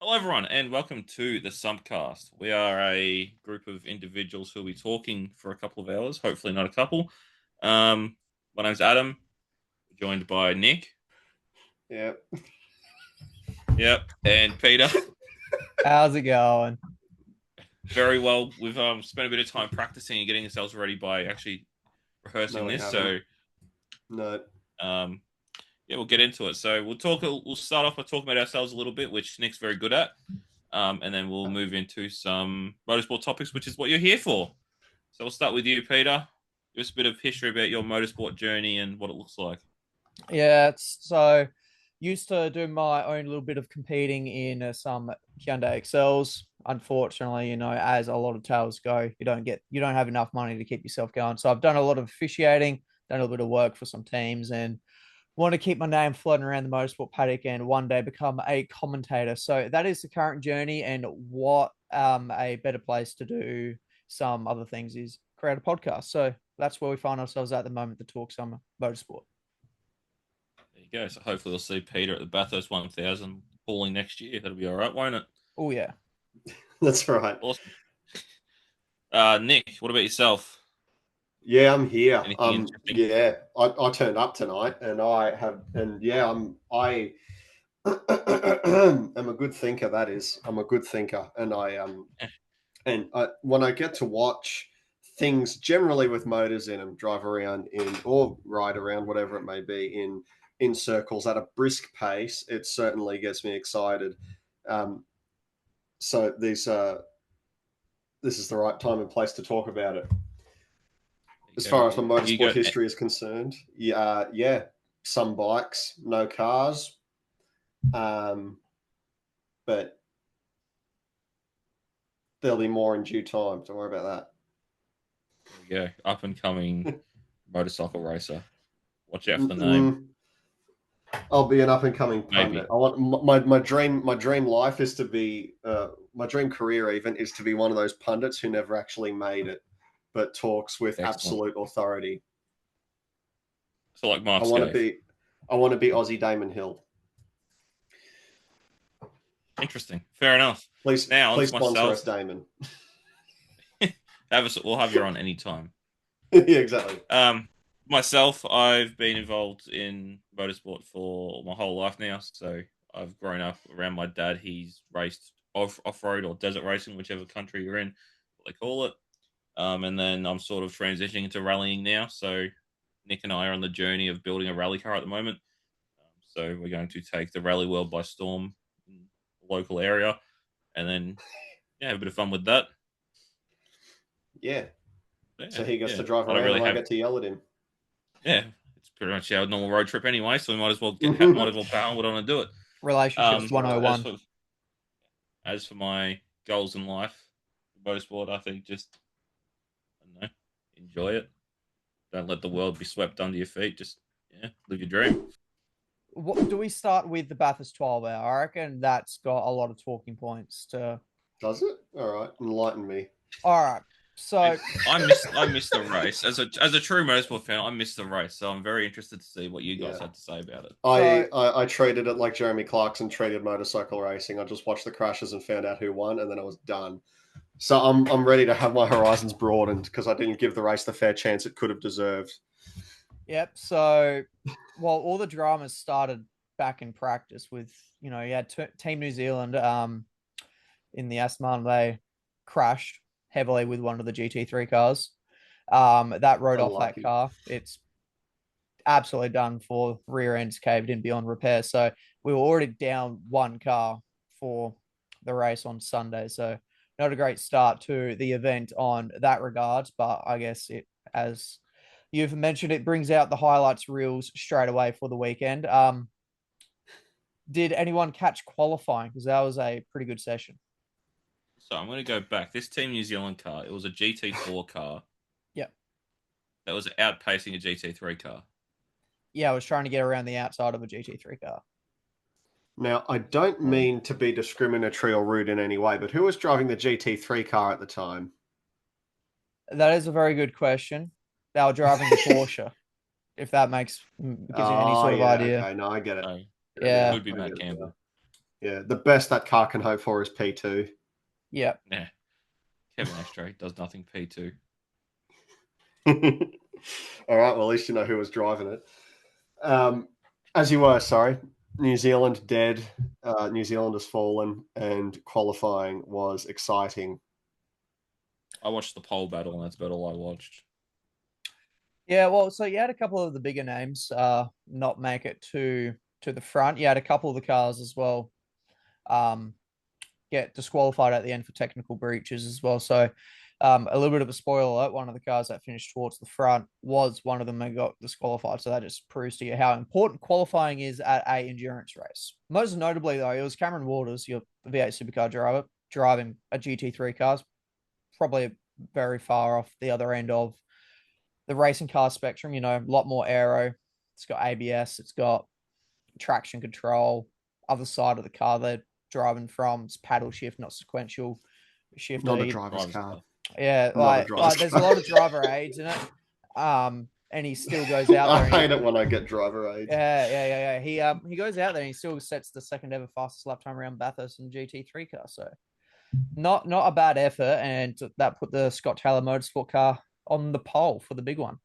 Hello, everyone, and welcome to the Sumpcast. We are a group of individuals who will be talking for a couple of hours, hopefully not a couple. My name's Adam, joined by Nick. Yeah. Yep, and Peter. How's it going? Very well. We've spent a bit of time practicing and getting ourselves ready by actually rehearsing No, we this. haven't. No. Um, yeah, we'll get into it. So we'll talk. We'll start off by talking about ourselves a little bit, which Nick's very good at. And then we'll move into some motorsport topics, which is what you're here for. So we'll start with you, Peter. Give us a bit of history about your motorsport journey and what it looks like. Yeah, so used to do my own little bit of competing in some Hyundai Excels. Unfortunately, as a lot of tales go, you don't have enough money to keep yourself going. So I've done a lot of officiating, done a little bit of work for some teams, and want to keep my name floating around the motorsport paddock and one day become a commentator. So that is the current journey, and what a better place to do some other things is create a podcast. So that's where we find ourselves at the moment to talk some motorsport. There you go. So hopefully we'll see Peter at the Bathurst 1000 hauling next year. That'll be all right, won't it? Oh, yeah. That's right. Awesome. Nick, what about yourself? Yeah, I'm here. Anything interesting? Yeah, I turned up tonight, and I am a good thinker. That is, I'm a good thinker, and when I get to watch things generally with motors in them, drive around or ride around, whatever it may be, in circles at a brisk pace, it certainly gets me excited. So this is the right time and place to talk about it. As far as my motorsport history is concerned, yeah, some bikes, no cars, but there'll be more in due time. Don't worry about that. There you go. Up and coming motorcycle racer. Watch out for the name. I'll be an up and coming pundit. I want my dream life is to be my dream career even is to be one of those pundits who never actually made it, but talks with absolute authority. So like Mark I want to be Aussie Damon Hill. Interesting. Fair enough. Please sponsor us, Damon. We'll have you on anytime. Yeah, exactly. Myself, I've been involved in motorsport for my whole life now. So I've grown up around my dad. He's raced off-road or desert racing, whichever country you're in, what they call it. And then I'm sort of transitioning into rallying now. So Nick and I are on the journey of building a rally car at the moment. So we're going to take the rally world by storm in the local area, and then have a bit of fun with that. Yeah. So he gets to drive around, and I get to yell at him. Yeah, it's pretty much our normal road trip anyway, so we might as well power what I want to do it. Relationships 101. As for my goals in life, motorsport, I think just enjoy it. Don't let the world be swept under your feet. Just live your dream. What do we start with the Bathurst 12 hour? I reckon that's got a lot of talking points to. Does it? All right, enlighten me. All right. So I missed the race as a true motorsport fan. I missed the race, so I'm very interested to see what you guys had to say about it. I treated it like Jeremy Clarkson treated motorcycle racing. I just watched the crashes and found out who won, and then I was done. So I'm ready to have my horizons broadened because I didn't give the race the fair chance it could have deserved. Yep. So, all the dramas started back in practice with you had Team New Zealand in the Asman. They crashed heavily with one of the GT3 cars. That rode off that car. It's absolutely done for. Rear end's caved in beyond repair. So we were already down one car for the race on Sunday. So not a great start to the event on that regards, but I guess it, as you've mentioned, it brings out the highlights reels straight away for the weekend. Did anyone catch qualifying? Because that was a pretty good session. So I'm going to go back. This Team New Zealand car, it was a GT4 car. Yep. That was outpacing a GT3 car. Yeah, I was trying to get around the outside of a GT3 car. Now, I don't mean to be discriminatory or rude in any way, but who was driving the GT3 car at the time? That is a very good question. They were driving the Porsche, if that gives you any sort of idea. Okay, no, I get it. It would be Matt Campbell. Yeah, the best that car can hope for is P2. Yeah. Yeah. Kevin Ashtray does nothing P2. All right, well, at least you know who was driving it. As you were, sorry. New Zealand dead. New Zealand has fallen, and qualifying was exciting. I watched the pole battle, and that's about all I watched. Yeah, well, so you had a couple of the bigger names not make it to the front. You had a couple of the cars as well get disqualified at the end for technical breaches as well. So a little bit of a spoiler alert, one of the cars that finished towards the front was one of them that got disqualified. So that just proves to you how important qualifying is at a endurance race. Most notably, though, it was Cameron Waters, your V8 supercar driver, driving a GT3 car, probably very far off the other end of the racing car spectrum. You know, a lot more aero. It's got ABS. It's got traction control. Other side of the car they're driving from, it's paddle shift, not sequential shift. Not a driver's car. Yeah, Not like there's a lot of driver aids in it. And he still goes out there. I hate it when I get driver aids. Yeah. He goes out there and he still sets the second ever fastest lap time around Bathurst in GT3 car. So not a bad effort, and that put the Scott Taylor Motorsport car on the pole for the big one.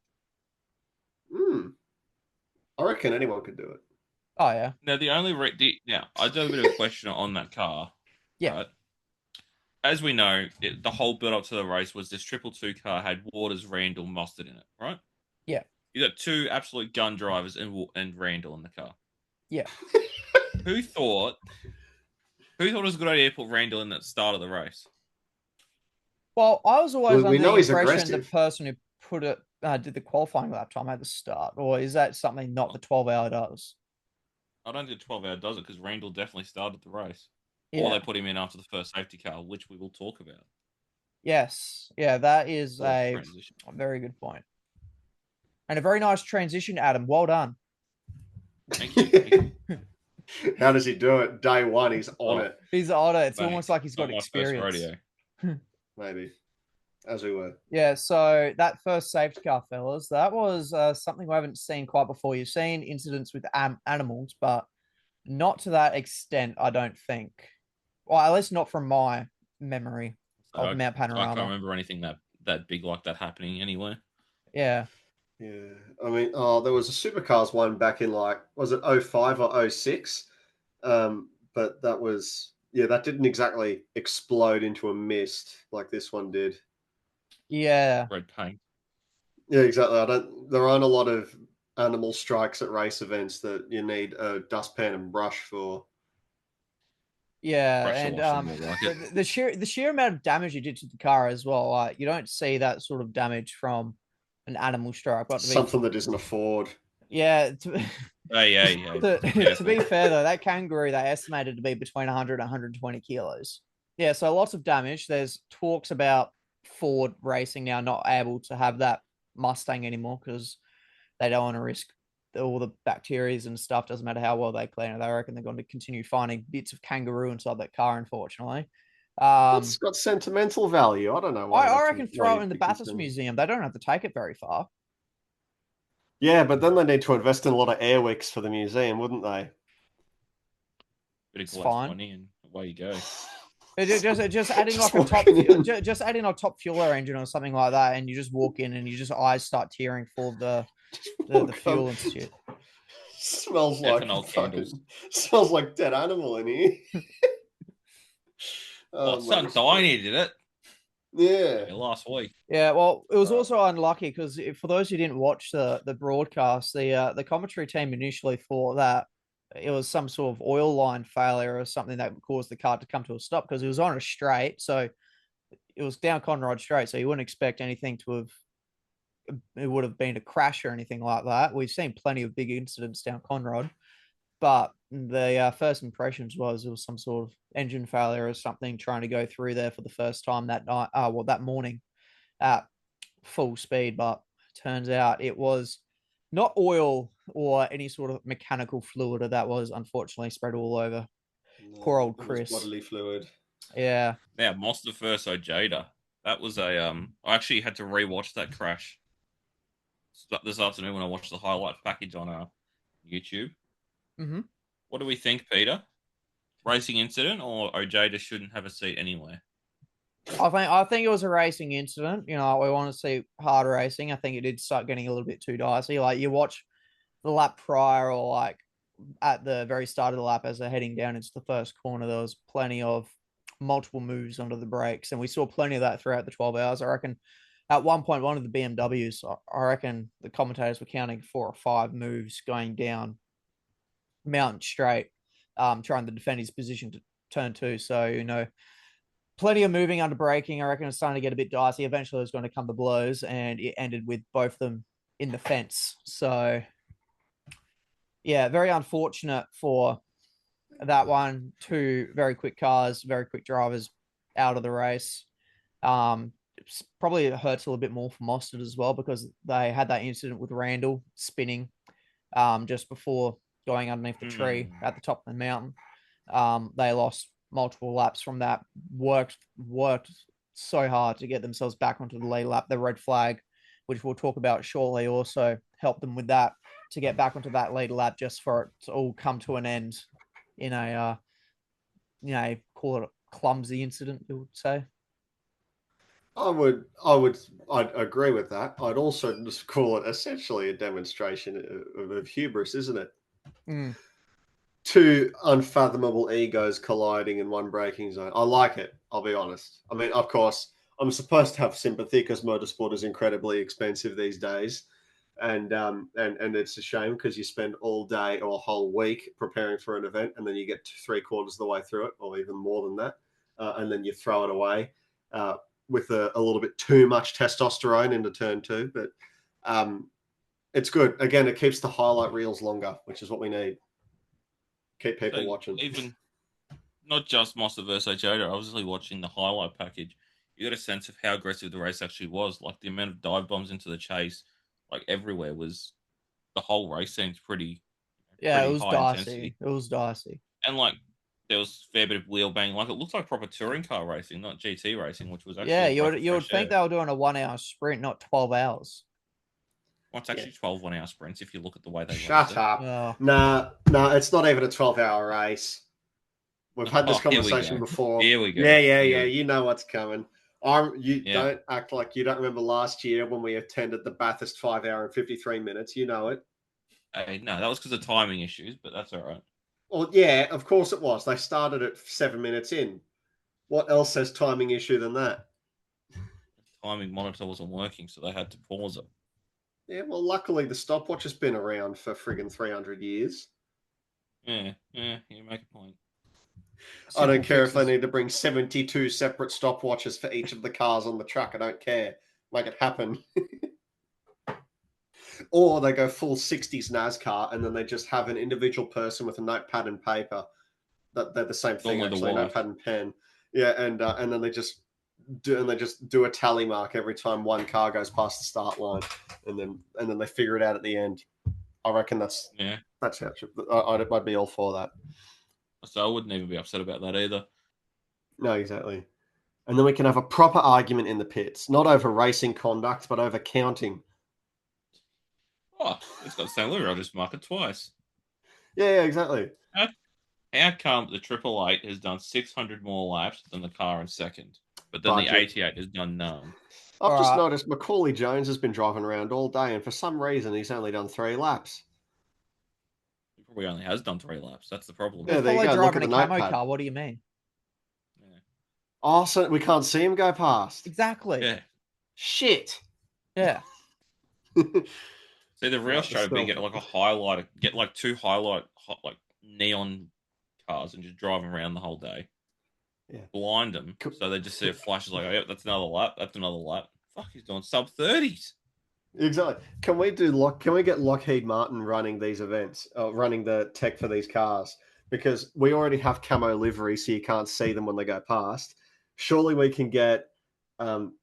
I reckon anyone could do it. Oh yeah. Now now I do have a bit of a question on that car. Yeah. Right? As we know, the whole build up to the race was this 222 car had Waters, Randall, Mustard in it, right? Yeah. You got two absolute gun drivers and Randall in the car. Yeah. Who thought it was a good idea to put Randall in at the start of the race? Well, I was always under the impression aggressive. the person who put it did the qualifying lap time at the start, or is that something not the 12-hour does? I don't think the 12-hour does it because Randall definitely started the race. Yeah. Or they put him in after the first safety car, which we will talk about. Yes. Yeah, that is a transition. very good point. And a very nice transition, Adam. Well done. Thank you. How does he do it? Day one, he's on it. He's on it. It's Mate, almost like he's got not my experience. first rodeo. Maybe. As we were. Yeah, so that first safety car, fellas, that was something we haven't seen quite before. You've seen incidents with animals, but not to that extent, I don't think. Well, at least not from my memory of Mount Panorama. I can't remember anything that big like that happening anywhere. Yeah. Yeah. I mean, there was a Supercars one back in was it 05 or 06? But that was, that didn't exactly explode into a mist like this one did. Yeah. Red paint. Yeah, exactly. There aren't a lot of animal strikes at race events that you need a dustpan and brush for. Yeah, and the sheer amount of damage you did to the car as well. You don't see that sort of damage from an animal strike. But something that isn't a Ford. Yeah. Yeah. To be fair though, that kangaroo they estimated to be between 100 and 120 kilos. Yeah, so lots of damage. There's talks about Ford Racing now not able to have that Mustang anymore because they don't want to risk all the bacteria and stuff. Doesn't matter how well they clean it. They reckon they're going to continue finding bits of kangaroo inside that car, unfortunately. It's got sentimental value. I don't know why. I reckon throw it in the Bathurst Museum. They don't have to take it very far. Yeah, but then they need to invest in a lot of air wicks for the museum, wouldn't they? It's fine. Money and away you go. Just adding like just adding a top fueler engine or something like that, and you just walk in and you just eyes start tearing for the fuel and shit. Smells like dead animal in here. Son Tiny did it. Yeah, last week. Yeah, well, it was also unlucky because for those who didn't watch the broadcast, the commentary team initially thought that it was some sort of oil line failure or something that caused the car to come to a stop because it was on a straight, so it was down Conrod Straight, so you wouldn't expect anything to have. It would have been a crash or anything like that. We've seen plenty of big incidents down Conrod, but the first impressions was it was some sort of engine failure or something trying to go through there for the first time that night. That morning at full speed, but turns out it was not oil or any sort of mechanical fluid that was unfortunately spread all over. Poor old Chris. Bodily fluid. Yeah. Yeah, Monster vs. Ojeda. That was I actually had to rewatch that crash this afternoon when I watched the highlight package on YouTube. Mm-hmm. What do we think, Peter? racing incident, or OJ just shouldn't have a seat anywhere? I think it was a racing incident. You know, we want to see hard racing. I think it did start getting a little bit too dicey. Like you watch the lap prior, or like at the very start of the lap as they're heading down into the first corner, there was plenty of multiple moves under the brakes, and we saw plenty of that throughout the 12 hours. I reckon at one point, one of the BMWs, I reckon the commentators were counting 4 or 5 moves going down Mountain Straight, trying to defend his position to turn 2. So, you know, plenty of moving under braking. I reckon it's starting to get a bit dicey. Eventually, it was going to come to blows, and it ended with both of them in the fence. So, yeah, very unfortunate for that one. 2 very quick cars, very quick drivers out of the race. Probably it hurts a little bit more for Mostert as well, because they had that incident with Randall spinning just before going underneath the tree at the top of the mountain. They lost multiple laps from that. Worked so hard to get themselves back onto the lead lap. The red flag, which we'll talk about shortly, also helped them with that, to get back onto that lead lap, just for it to all come to an end in a call it a clumsy incident, you would say. I'd agree with that. I'd also just call it essentially a demonstration of hubris, isn't it? Mm. 2 unfathomable egos colliding in one braking zone. I like it, I'll be honest. I mean, of course, I'm supposed to have sympathy because motorsport is incredibly expensive these days. And it's a shame because you spend all day or a whole week preparing for an event, and then you get 3/4 of the way through it, or even more than that, and then you throw it away with a little bit too much testosterone into turn 2. But it's good. Again, it keeps the highlight reels longer, which is what we need. Keep people watching. Even not just Mostert versus Toyota, obviously watching the highlight package, you got a sense of how aggressive the race actually was. Like the amount of dive bombs into the chase, like everywhere, was the whole race seemed pretty Yeah, it was high dicey. intensity. It was dicey. And like there was a fair bit of wheel bang. Like it looks like proper touring car racing, not GT racing, which was actually you would think they were doing a 1 hour sprint, not 12 hours. Well, it's actually 12 1 hour sprints if you look at the way they Shut up. Oh. Nah, it's not even a 12-hour race. We've had this conversation before. Here we go. Yeah. You know what's coming. Don't act like you don't remember last year when we attended the Bathurst 5 hour and 53 minutes. You know it. No, that was because of timing issues, but that's all right. Well, yeah, of course it was. They started at 7 minutes in. What else says timing issue than that? The timing monitor wasn't working, so they had to pause it. Yeah, well, luckily the stopwatch has been around for friggin' 300 years. Yeah, you make a point. I don't care if they need to bring 72 separate stopwatches for each of the cars on the track. I don't care. Make it happen. Or they go full 60s NASCAR and then they just have an individual person with a notepad and paper. That they're the same thing, actually, notepad and pen. Yeah, and then they just do a tally mark every time one car goes past the start line, and then they figure it out at the end. I reckon that's how it should. I'd be all for that. So I wouldn't even be upset about that either. No, exactly. And then we can have a proper argument in the pits, not over racing conduct, but over counting. Oh, it's got the same livery. I'll just mark it twice. Yeah, exactly. How come the 888 has done 600 more laps than the car in second, but then the 88 has done none? I've just noticed Macaulay Jones has been driving around all day, and for some reason he's only done 3 laps. He probably only has done 3 laps. That's the problem. Yeah, there you go. Look at the camo notepad. car. What do you mean? Yeah. Oh, so we can't see him go past. Exactly. Yeah. Shit. Yeah. See, the real show would be get like a highlighter, get like 2 highlight like neon cars and just drive them around the whole day. Yeah. Blind them so they just see it flashes like, oh, yep, that's another lap. That's another lap. Fuck, he's doing sub 30s. Exactly. Can we get Lockheed Martin running these events, running the tech for these cars? Because we already have camo livery, so you can't see them when they go past. Surely we can get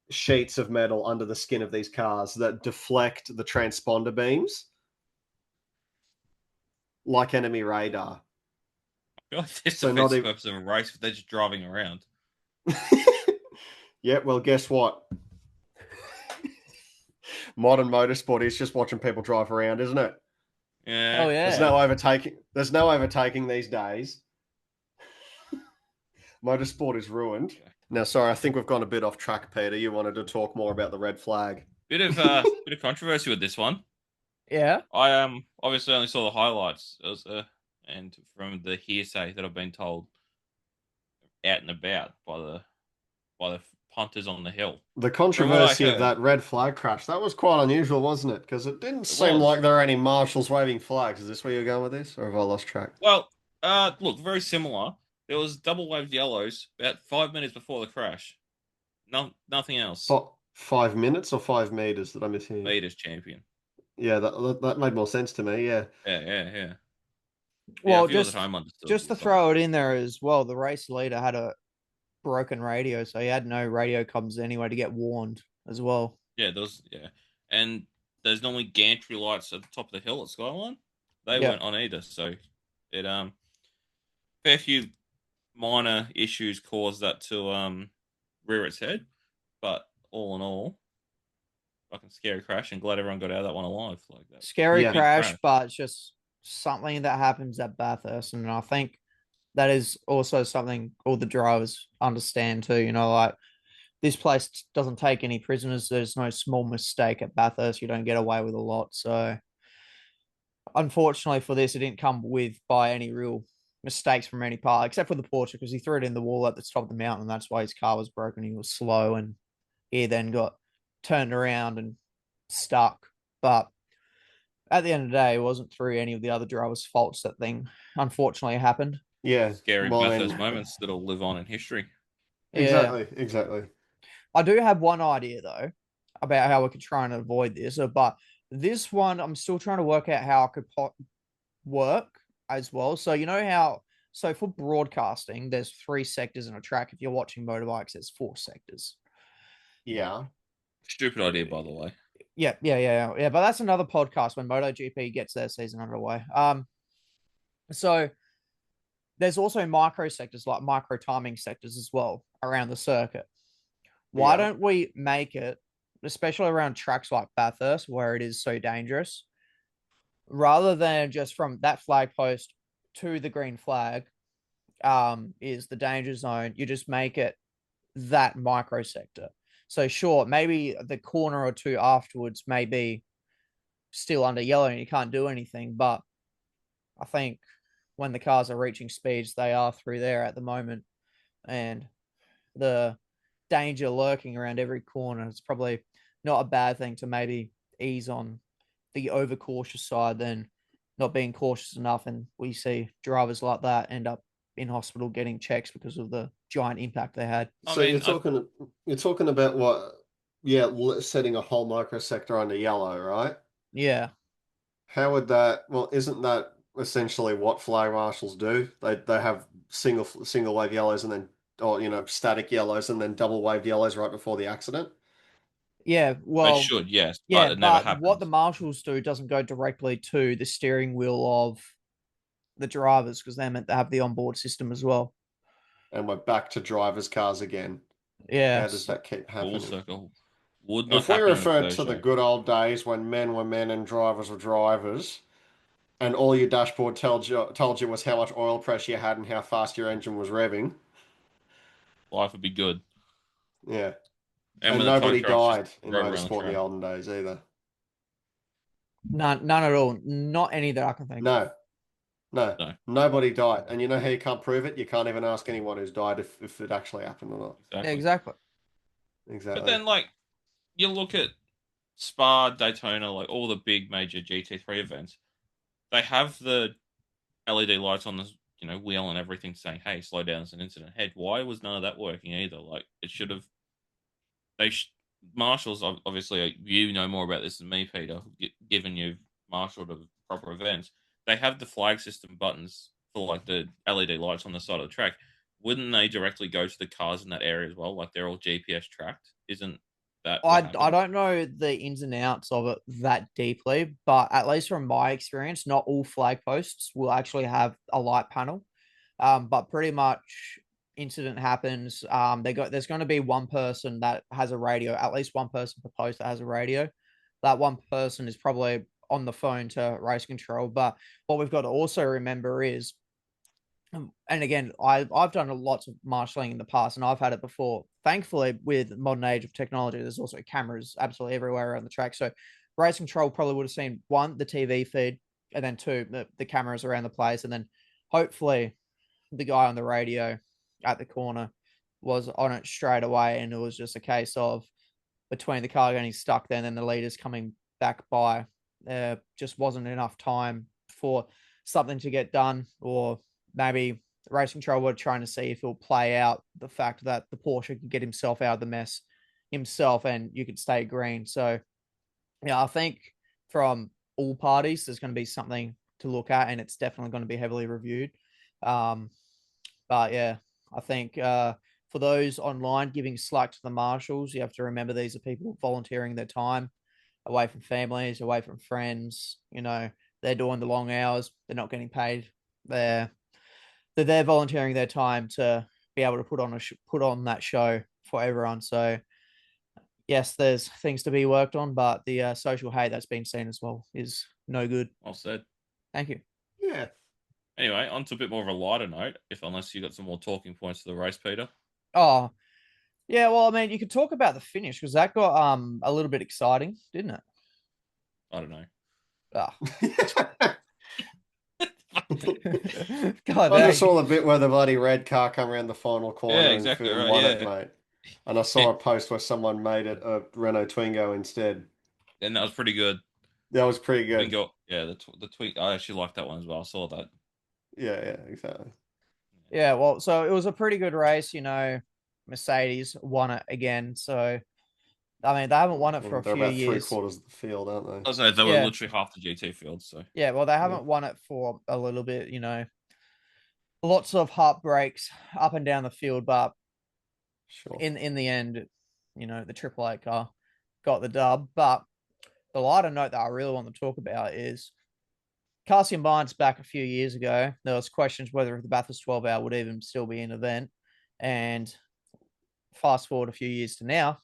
sheets of metal under the skin of these cars that deflect the transponder beams like enemy radar. I feel like this defeats the purpose of a race if they're just driving around. Yeah, well, guess what? Modern motorsport is just watching people drive around, isn't it? Yeah. Oh, yeah. There's no overtaking these days. Motorsport is ruined. Now, sorry, I think we've gone a bit off track, Peter. You wanted to talk more about the red flag. Bit of controversy with this one. Yeah. I obviously only saw the highlights. It was, and from the hearsay that I've been told out and about by the punters on the hill. The From what I controversy of heard, that red flag crash, that was quite unusual, wasn't it? Because it didn't it seem was. like there were any marshals waving flags. Is this where you're going with this? Or have I lost track? Well, look, very similar. There was double waved yellows about 5 minutes before the crash. Nothing else. 5 minutes or 5 meters that I mishear? Meters champion. Yeah, that made more sense to me. Yeah. Yeah. Yeah, Well, if you was at home understood. just to throw it in there as well, the race leader had a broken radio, so he had no radio comms anyway to get warned as well. Yeah, and there's normally gantry lights at the top of the hill at Skyline. They Yeah. weren't on either, so it fair few minor issues caused that to rear its head, but all in all, fucking scary crash, and glad everyone got out of that one alive. Like that, Scary Yeah. crash, but it's just something that happens at Bathurst, and I think that is also something all the drivers understand too. You know, like this place doesn't take any prisoners. There's no small mistake at Bathurst. You don't get away with a lot. So, unfortunately for this, it didn't come with by any real mistakes from any part, except for the Porsche, because he threw it in the wall at the top of the mountain. That's why his car was broken. He was slow, and he then got turned around and stuck. But at the end of the day, it wasn't through any of the other drivers' faults that thing unfortunately happened. Yeah. scary Well, I Bathurst mean, moments that'll live on in history. Yeah. exactly. I do have one idea though about how we could try and avoid this, but this one I'm still trying to work out how I could work as well. So you know how for broadcasting, there's 3 sectors in a track. If you're watching motorbikes, there's 4 sectors. Yeah. Stupid idea, by the way. Yeah. But that's another podcast when MotoGP gets their season underway. So there's also micro sectors, like micro timing sectors as well around the circuit. Why Yeah. don't we make it, especially around tracks like Bathurst, where it is so dangerous, rather than just from that flag post to the green flag, is the danger zone. You just make it that micro sector. So sure, maybe the corner or two afterwards may be still under yellow and you can't do anything. But I think when the cars are reaching speeds, they are through there at the moment. And the danger lurking around every corner, it's probably not a bad thing to maybe ease on the overcautious side than not being cautious enough. And we see drivers like that end up in hospital getting checks because of the giant impact they had. So you're talking about what? Yeah, setting a whole microsector under yellow, right? Yeah. How would that? Well, isn't that essentially what flag marshals do? They have single wave yellows and then, or static yellows and then double waved yellows right before the accident. Yeah. They Well, should, yes, yeah, but it never but happens. what the marshals do doesn't go directly to the steering wheel of the drivers because they're meant to have the onboard system as well. And we're back to drivers' cars again. Yeah. How does that keep Full happening? circle would not If we happen in a referred to the Peugeot. good old days when men were men and drivers were drivers, and all your dashboard told you was how much oil pressure you had and how fast your engine was revving, Life would be good. yeah. And And when the tow nobody trucks died just in rode around the motorsport in the track. olden days either. None at all. Not any that I can think of. No, No. nobody died. And you know how you can't prove it? You can't even ask anyone who's died if it actually happened or not. Exactly. Yeah, exactly. Exactly. But then, like, you look at Spa, Daytona, like all the big major GT3 events, they have the LED lights on the wheel and everything saying, "Hey, slow down, there's an incident ahead." Why was none of that working either? Like, it should have. Marshals, obviously, you know more about this than me, Peter. Given you've marshaled of proper events, they have the flag system buttons for like the LED lights on the side of the track. Wouldn't they directly go to the cars in that area as well? Like they're all GPS tracked. Isn't that what I happens? don't know the ins and outs of it that deeply, but at least from my experience, not all flag posts will actually have a light panel. But pretty much incident happens. There's going to be one person that has a radio, at least one person per post that has a radio. That one person is probably on the phone to race control. But what we've got to also remember is And again, I've done lots of marshalling in the past, and I've had it before. Thankfully, with the modern age of technology, there's also cameras absolutely everywhere around the track. So, race control probably would have seen one, the TV feed, and then two, the cameras around the place, and then hopefully the guy on the radio at the corner was on it straight away, and it was just a case of between the car getting stuck there and then the leaders coming back by, there just wasn't enough time for something to get done, or maybe racing control were trying to see if it'll play out the fact that the Porsche could get himself out of the mess himself and you could stay green. So, yeah, I think from all parties, there's going to be something to look at, and it's definitely going to be heavily reviewed. Um, but yeah, I think for those online giving slack to the marshals, you have to remember these are people volunteering their time away from families, away from friends. You know, they're doing the long hours. They're not getting paid. They're volunteering their time to be able to put on that show for everyone. So yes, there's things to be worked on, but the social hate that's been seen as well is no good. Well said. Thank you. Yeah. Anyway, on to a bit more of a lighter note, unless you got some more talking points to the race, Peter. Oh, yeah. Well, I mean, you could talk about the finish because that got a little bit exciting, didn't it? I don't know. Oh. God, I just saw the bit where the bloody red car come around the final corner Yeah, exactly and right, won yeah. it, mate. And I saw a post where someone made it a Renault Twingo instead. And that was pretty good. That was pretty good. Twingo, yeah, the tweet. I actually liked that one as well. I saw that. Yeah, exactly. Yeah, well, so it was a pretty good race. You know, Mercedes won it again. So, I mean, they haven't won it for a They're few about years. 3/4 of the field, aren't they? I was they were Yeah. literally half the GT field. So Yeah, well, they haven't won it for a little bit. You know, lots of heartbreaks up and down the field, but Sure. in the end, you know, the AAA car got the dub. But the lighter note that I really want to talk about is Cassian Barnes back a few years ago. There was questions whether the Bathurst 12 hour would even still be an event. And fast forward a few years to now,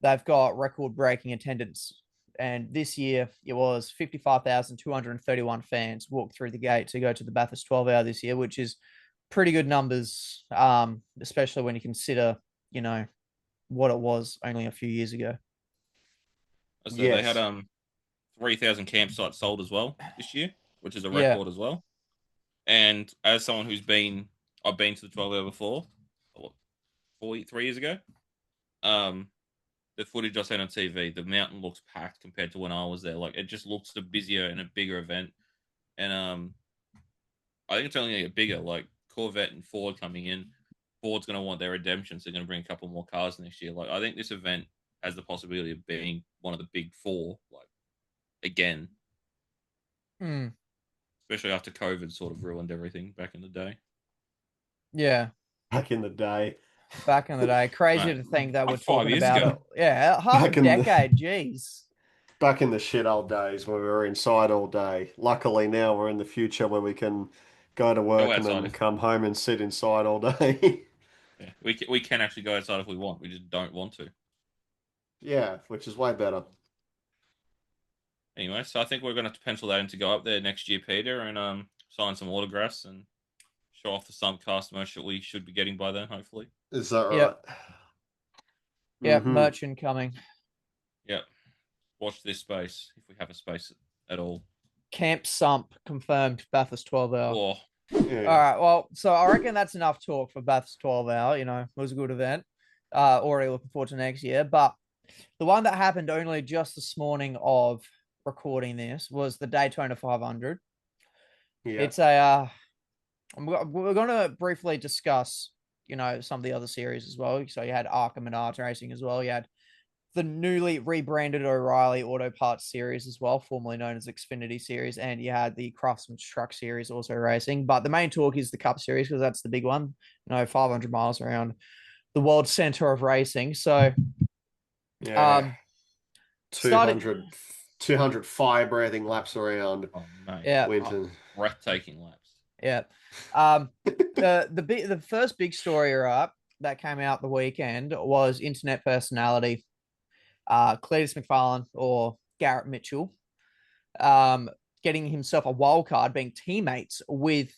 they've got record breaking attendance. And this year it was 55,231 fans walked through the gate to go to the Bathurst 12 hour this year, which is pretty good numbers, especially when you consider, you know, what it was only a few years ago. so they had 3,000 campsites sold as well this year, which is a record as well. And as someone I've been to the 12 hour before, 3 years ago. The footage I seen on TV, the mountain looks packed compared to when I was there. Like it just looks a busier and a bigger event. And I think it's only going to get bigger. Like Corvette and Ford coming in, Ford's going to want their redemption, so they're going to bring a couple more cars next year. Like I think this event has the possibility of being one of the big four, like again. Especially after COVID sort of ruined everything back in the day. Yeah. Back in the day. Crazy to think that we're talking about ago. it. Yeah, half a decade. Jeez. Back in the shit old days when we were inside all day. Luckily now we're in the future where we can go to work and then come home and sit inside all day. Yeah, we can actually go outside if we want. We just don't want to. Yeah, which is way better. Anyway, so I think we're going to have to pencil that in to go up there next year, Peter, and sign some autographs and show off the Sumpcast merch that we should be getting by then, hopefully. Is that right? Yep. Yeah, merch incoming. Yep. Watch this space, if we have a space at all. Camp Sump confirmed Bathurst 12 hour. Oh. Yeah. All right, well, so I reckon that's enough talk for Bathurst 12 hour. You know, it was a good event. Already looking forward to next year. But the one that happened only just this morning of recording this was the Daytona 500. Yeah. It's we're going to briefly discuss, you know, some of the other series as well. So you had Arkham and Art Racing as well. You had the newly rebranded O'Reilly Auto Parts Series as well, formerly known as Xfinity Series, and you had the Craftsman Truck Series also racing. But the main talk is the Cup Series because that's the big one. You know, 500 miles around the world center of racing. So, yeah, 200 fire-breathing laps around. Oh, mate. Yeah, breathtaking laps. Yeah. The first big story that came out the weekend was internet personality Cletus McFarlane or Garrett Mitchell getting himself a wild card, being teammates with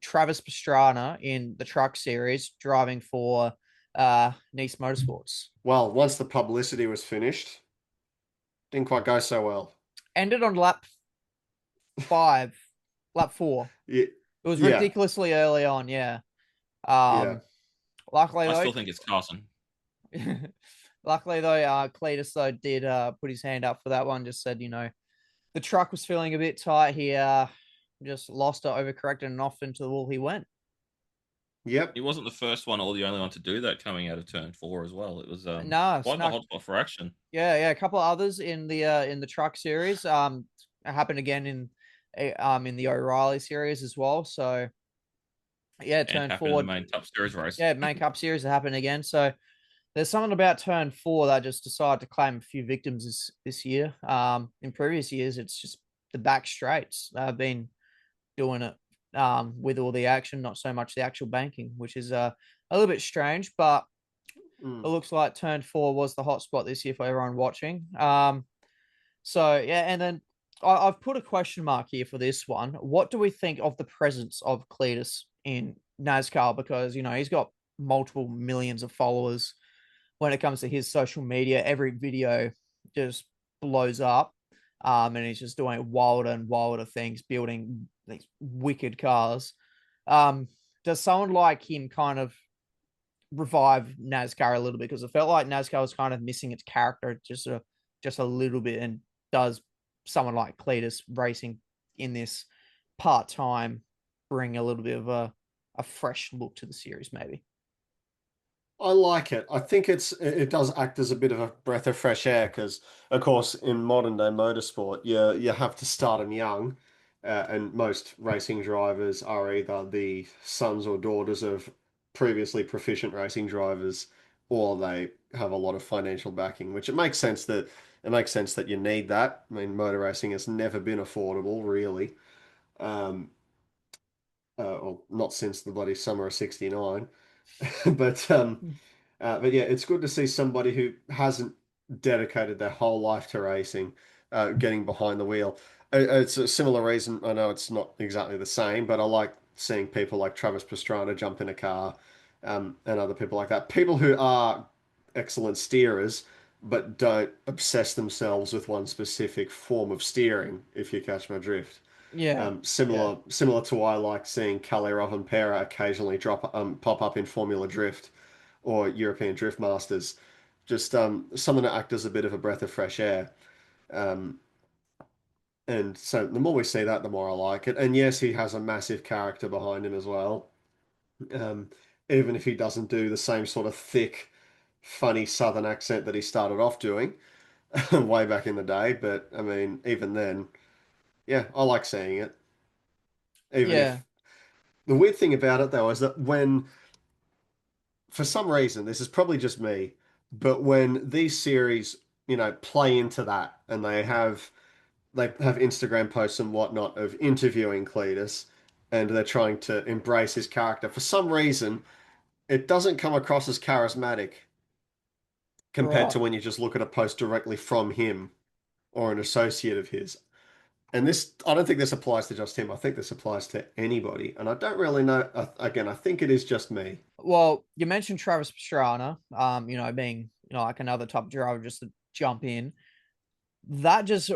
Travis Pastrana in the truck series driving for Nice Motorsports. Well, once the publicity was finished, didn't quite go so well. Ended on lap 5, lap 4. Yeah, It was yeah, ridiculously early on, yeah. yeah. Luckily I though, still think it's Carson. luckily though, Cletus though did put his hand up for that one. Just said, the truck was feeling a bit tight. He just lost it, overcorrected, and off into the wall he went. Yep. He wasn't the first one or the only one to do that coming out of turn 4 as well. It was No, quite the hotspot for action. Yeah, a couple of others in the truck series. It happened again in the O'Reilly series as well. So yeah, And turn happened in the forward. main Cup Series race. Yeah, main Cup series that happened again. So there's something about turn 4 that just decided to claim a few victims this year. In previous years, it's just the back straights. They've been doing it with all the action, not so much the actual banking, which is a little bit strange, but it looks like turn 4 was the hot spot this year for everyone watching. So yeah, and then I've put a question mark here for this one. What do we think of the presence of Cletus in NASCAR? Because he's got multiple millions of followers. When it comes to his social media, every video just blows up, and he's just doing wilder and wilder things, building these wicked cars. Does someone like him kind of revive NASCAR a little bit? Because it felt like NASCAR was kind of missing its character just a little bit. And does someone like Cletus racing in this part-time bring a little bit of a fresh look to the series, maybe? I like it. I think it does act as a bit of a breath of fresh air because, of course, in modern day motorsport, you have to start them young, and most racing drivers are either the sons or daughters of previously proficient racing drivers, or they have a lot of financial backing. Which it makes sense that you need that. I mean, motor racing has never been affordable, really, um, or not since the bloody summer of '69. But but yeah, it's good to see somebody who hasn't dedicated their whole life to racing, getting behind the wheel. It's a similar reason. I know it's not exactly the same, but I like seeing people like Travis Pastrana jump in a car, and other people like that. People who are excellent steerers, but don't obsess themselves with one specific form of steering, if you catch my drift. Yeah, yeah, Similar to why I like seeing Kalle Rovanperä occasionally pop up in Formula Drift or European Drift Masters. Just something to act as a bit of a breath of fresh air. Um, and so the more we see that, the more I like it. And yes, he has a massive character behind him as well. Um, Even if he doesn't do the same sort of thick, funny Southern accent that he started off doing way back in the day. But I mean, even then, yeah, I like seeing it. Even yeah, if the weird thing about it though is that for some reason, this is probably just me, but when these series, play into that and they have Instagram posts and whatnot of interviewing Cletus and they're trying to embrace his character, for some reason, it doesn't come across as charismatic compared right. to when you just look at a post directly from him or an associate of his. And I don't think this applies to just him. I think this applies to anybody. And I don't really know. Again, I think it is just me. Well, you mentioned Travis Pastrana, being like another top driver just to jump in. That just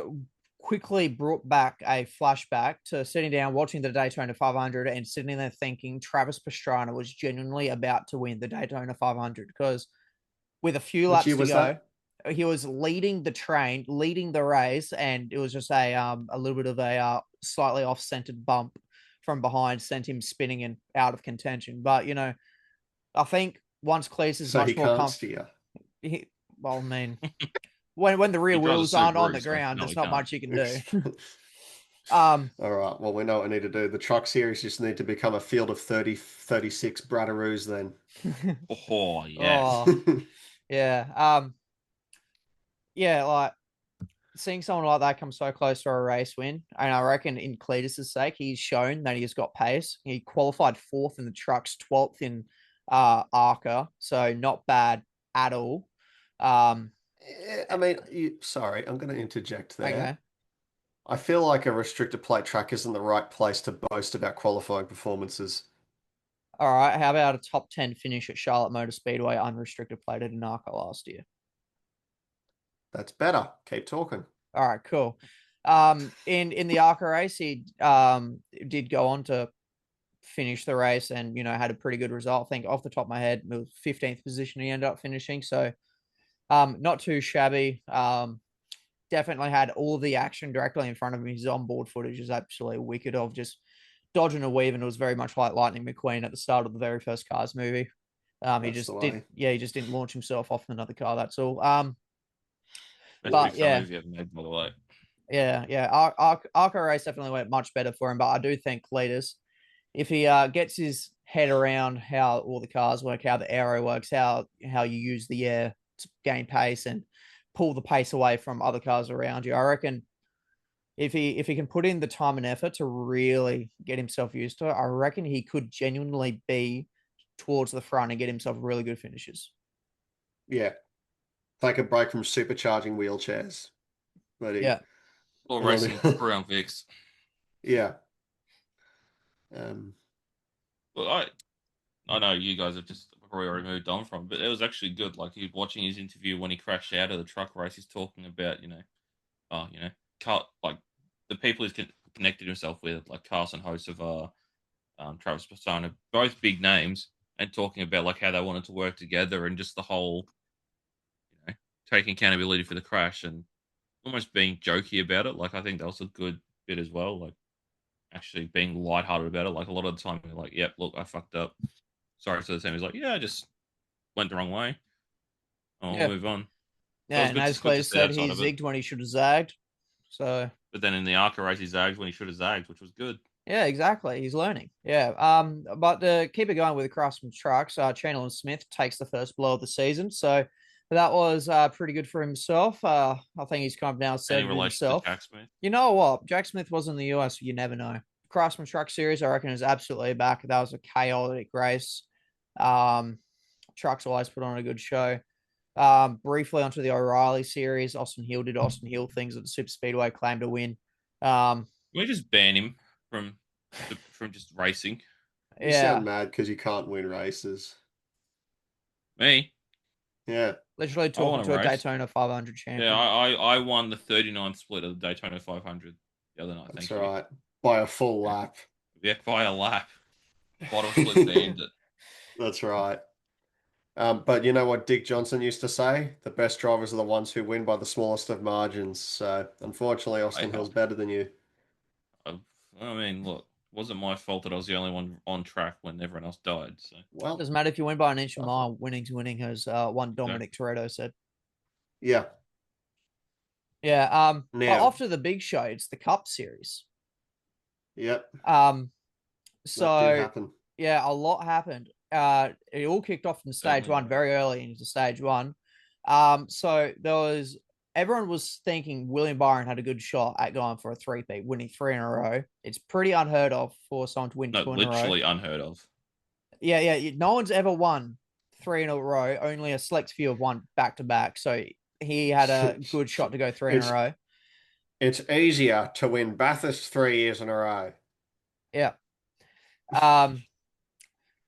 quickly brought back a flashback to sitting down, watching the Daytona 500, and sitting there thinking Travis Pastrana was genuinely about to win the Daytona 500 because with a few Which laps year to was go, that? he was leading the train, leading the race, and it was just a little bit of a slightly off centered bump from behind sent him spinning and out of contention. But I think once Cleese is So he much more can't comfortable, steer. well, I mean, when the rear He drives a wheels aren't on the Subaru, so ground, no, there's he not can't. much you can do. um, All right. Well, we know what we need to do. The truck series just need to become a field of 30, 36 Bradaroos then. Oh yes. oh yeah, yeah, like seeing someone like that come so close to a race win, and I reckon in Cletus's sake, he's shown that he's got pace. He qualified fourth in the trucks, 12th in ARCA, so not bad at all. I mean, sorry, I'm going to interject there. Okay. I feel like a restricted plate track isn't the right place to boast about qualifying performances. All right, how about a top 10 finish at Charlotte Motor Speedway unrestricted plated in ARCA last year? That's better. Keep talking. All right, cool. In the ARCA race, he did go on to finish the race and had a pretty good result. I think off the top of my head, it was 15th position he ended up finishing. So not too shabby. Definitely had all the action directly in front of him. His onboard footage is absolutely wicked of just dodging a weave, and it was very much like Lightning McQueen at the start of the very first Cars movie. He That's just the didn't, way. he just didn't launch himself off another car. That's all. Best But big yeah, movie ever made, by the way. yeah. Arco race definitely went much better for him, but I do think Cletus, if he gets his head around how all the cars work, how the aero works, how you use the air to gain pace and pull the pace away from other cars around you, I reckon if he can put in the time and effort to really get himself used to it, I reckon he could genuinely be towards the front and get himself really good finishes. Yeah. Take a break from supercharging wheelchairs. But Yeah. Or racing around Vix. Yeah. Well, I know you guys have just probably already moved on from, but it was actually good. Like, you watching his interview when he crashed out of the truck race, he's talking about, like the people he's connected himself with, like Carson Hocevar, Travis Pastrana, both big names, and talking about like how they wanted to work together and just the whole, taking accountability for the crash and almost being jokey about it. Like, I think that was a good bit as well. Like, actually being lighthearted about it. Like, a lot of the time, you're like, "Yep, look, I fucked up. Sorry to the team." He's like, "Yeah, I just went the wrong way. I'll Yeah. move on." So it Yeah. was And good as good Clay to see said, that he side of it. zigged when he should have zagged. So But then in the ARCA race, he zagged when he should have zagged, which was good. yeah, exactly. He's learning. Yeah. But to keep it going with the Craftsman trucks, Chandler Smith takes the first blow of the season. So that was pretty good for himself. I think he's kind of now Any said it relation to himself. Jack Smith? You know what? Jack Smith was in the US. You never know. Craftsman Truck Series, I reckon, is absolutely back. That was a chaotic race. Trucks always put on a good show. Briefly onto the O'Reilly Series, Austin Hill did Austin Hill things at the Super Speedway, claimed to win. Can we just ban him from just racing? You sound mad because you can't win races. Me? Yeah. Literally I talking want to a race. Daytona 500 champion. Yeah, I won the 39th split of the Daytona 500 the other night. That's Thank right. By a full lap. Yeah, by a lap. Bottom split to end it. That's right. But you know what Dick Johnson used to say? The best drivers are the ones who win by the smallest of margins. So unfortunately, Austin Hill's better than you. I mean, look, it wasn't my fault that I was the only one on track when everyone else died. So Well, doesn't matter if you win by an inch a mile. Winning's winning, as one Dominic Toretto said. Yeah. Yeah. But Now, after the big show, it's the Cup Series. yep. So That did happen. yeah, a lot happened. It all kicked off in stage one, very early into stage one. So everyone was thinking William Byron had a good shot at going for a three-peat, winning 3 in a row. It's pretty unheard of for someone to win 2 in a row. Literally unheard of. Yeah. No one's ever won 3 in a row. Only a select few have won back to back. So he had a good shot to go 3 in a row. It's easier to win Bathurst 3 years in a row. Yeah.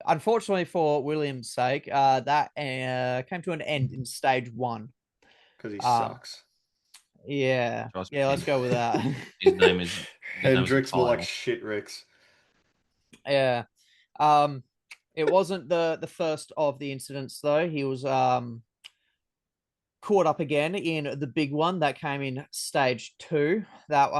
Unfortunately for William's sake, that came to an end in stage one. Because he sucks. Yeah. Yeah, let's go with that. His name is Hendrix, more like shit Ricks. Yeah. It wasn't the first of the incidents though. He was caught up again in the big one that came in stage 2. That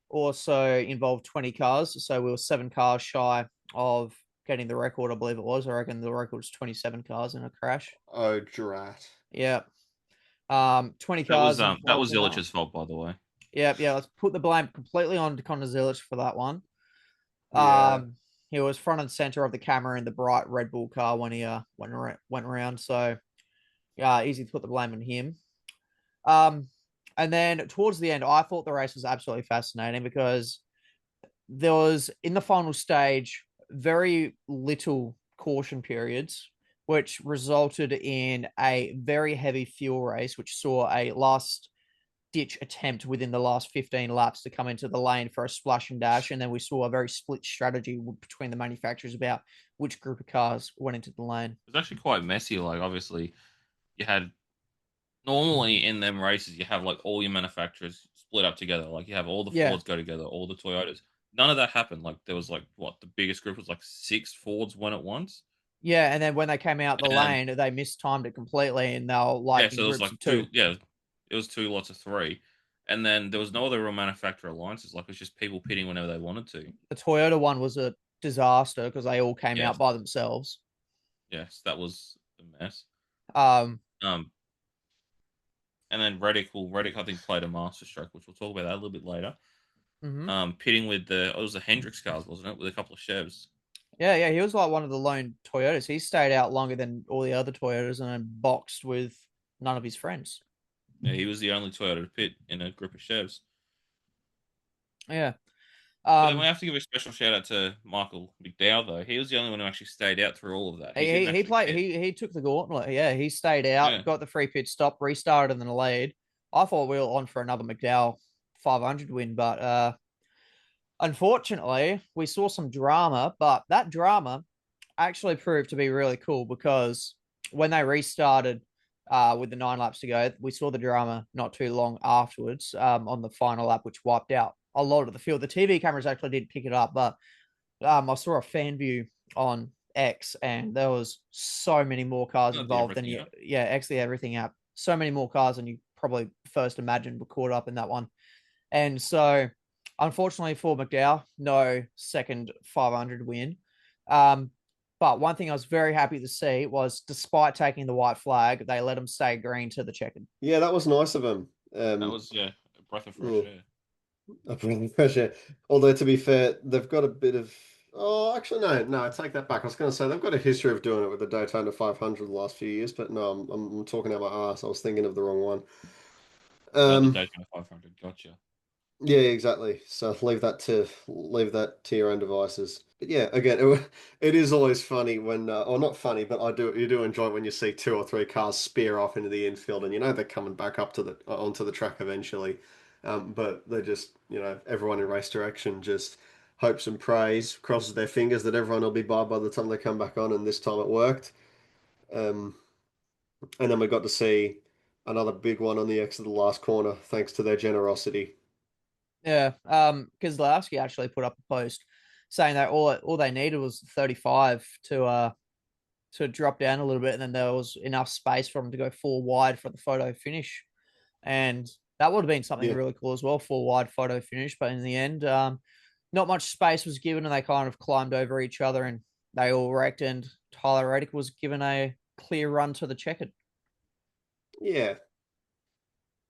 also involved 20 cars. So we were 7 cars shy of getting the record, I believe it was. I reckon the record was 27 cars in a crash. Oh, drat. Yeah. 20 cars. That was Illich's fault, by the way. Yeah. Let's put the blame completely on Connor Zilic for that one. Yeah. He was front and center of the camera in the bright Red Bull car when he went around. So, easy to put the blame on him. And then towards the end, I thought the race was absolutely fascinating because there was, in the final stage, very little caution periods, which resulted in a very heavy fuel race, which saw a last ditch attempt within the last 15 laps to come into the lane for a splash and dash. And then we saw a very split strategy between the manufacturers about which group of cars went into the lane. It was actually quite messy. Like, obviously, you had normally in them races, you have like all your manufacturers split up together. Like, you have all the Fords go together, all the Toyotas. None of that happened. Like, there was like what the biggest group was like 6 Fords went at once. Yeah, and then when they came out the lane, they mistimed it completely, and they'll like so it was like two. Yeah, it was 2 lots of 3, and then there was no other real manufacturer alliances. Like, it was just people pitting whenever they wanted to. The Toyota one was a disaster because they all came out by themselves. Yes, that was a mess. And then Reddick I think played a master stroke, which we'll talk about that a little bit later. Mm-hmm. Pitting with it was the Hendricks cars, wasn't it? With a couple of Chevs. Yeah, he was like one of the lone Toyotas. He stayed out longer than all the other Toyotas and then boxed with none of his friends. Yeah, he was the only Toyota to pit in a group of Chevs. Yeah. But then we have to give a special shout out to Michael McDowell, though. He was the only one who actually stayed out through all of that. He took the gauntlet. Yeah, he stayed out, got the free pit stop, restarted in the lead. I thought we were on for another McDowell 500 win, but unfortunately, we saw some drama, but that drama actually proved to be really cool because when they restarted with the 9 laps to go, we saw the drama not too long afterwards on the final lap, which wiped out a lot of the field. The TV cameras actually did pick it up, but I saw a fan view on X, and there was so many more cars involved than actually everything app. So many more cars than you probably first imagined were caught up in that one. And so unfortunately for McDowell, no second 500 win. But one thing I was very happy to see was, despite taking the white flag, they let him stay green to the checkered. Yeah, that was nice of him. That was a breath of fresh air. A breath of fresh air. Although, to be fair, they've got a bit of. Oh, actually, no, I take that back. I was going to say they've got a history of doing it with the Daytona 500 the last few years, but no, I'm talking out my ass. I was thinking of the wrong one. The Daytona 500, gotcha. Yeah, exactly. So leave that to your own devices. But yeah, again, it is always funny when, or not funny, but you do enjoy when you see 2 or 3 cars spear off into the infield, and they're coming back up to onto the track eventually. But they just, everyone in race direction just hopes and prays, crosses their fingers that everyone will be by the time they come back on, and this time it worked. And then we got to see another big one on the exit of the last corner, thanks to their generosity. Yeah, Kozlowski actually put up a post saying that all they needed was 35 to drop down a little bit, and then there was enough space for them to go 4 wide for the photo finish, and that would have been something really cool as well, 4 wide photo finish. But in the end, not much space was given, and they kind of climbed over each other, and they all wrecked. And Tyler Reddick was given a clear run to the checkered. Yeah,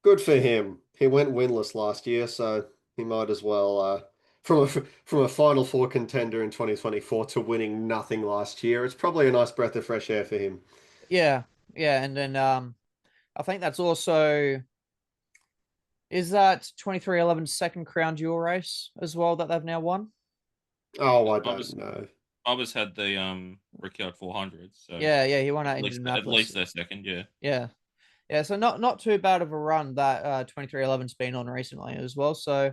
good for him. He went winless last year, so he might as well. From a Final Four contender in 2024 to winning nothing last year, it's probably a nice breath of fresh air for him. Yeah, and then I think that's also, is that 23XI second Crown Jewel race as well that they've now won? Oh, I don't know. Bubba's had the Ricciard 400, so yeah, he won at Indianapolis. At least their second, yeah. So not too bad of a run that 23XI's been on recently as well. So